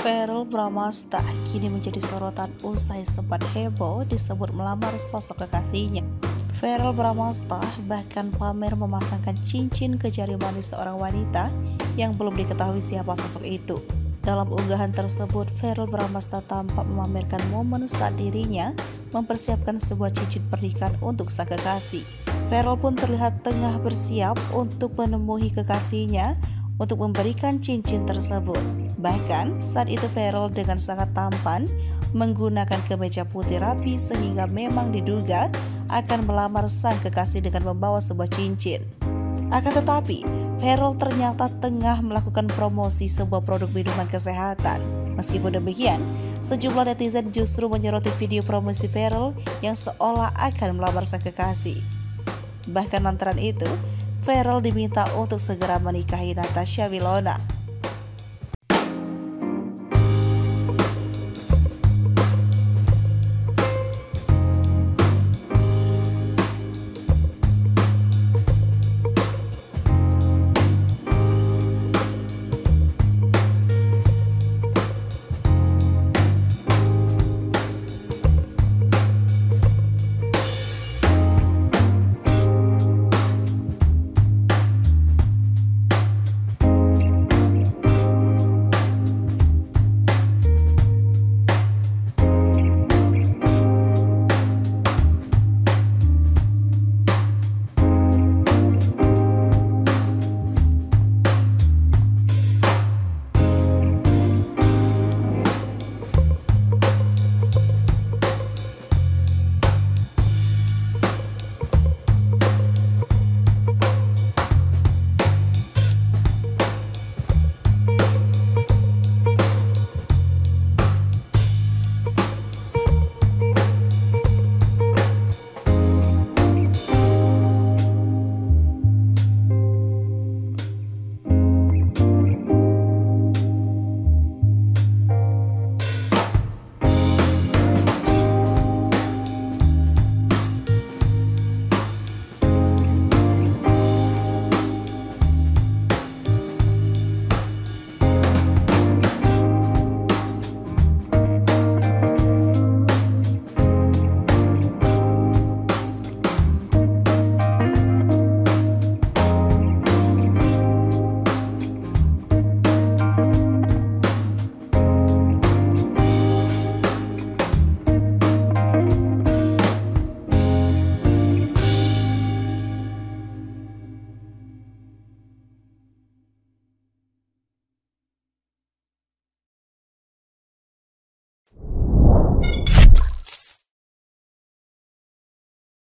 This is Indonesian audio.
Verrell Bramasta kini menjadi sorotan usai sempat heboh disebut melamar sosok kekasihnya. Verrell Bramasta bahkan pamer memasangkan cincin ke jari manis seorang wanita yang belum diketahui siapa sosok itu. Dalam unggahan tersebut, Verrell Bramasta tampak memamerkan momen saat dirinya mempersiapkan sebuah cincin pernikahan untuk sang kekasih. Verrell pun terlihat tengah bersiap untuk menemui kekasihnya untuk memberikan cincin tersebut. Bahkan saat itu Verrell dengan sangat tampan menggunakan kemeja putih rapi sehingga memang diduga akan melamar sang kekasih dengan membawa sebuah cincin. Akan tetapi, Verrell ternyata tengah melakukan promosi sebuah produk minuman kesehatan. Meskipun demikian, sejumlah netizen justru menyoroti video promosi Verrell yang seolah akan melamar sang kekasih. Bahkan lantaran itu, Verrell diminta untuk segera menikahi Natasha Wilona.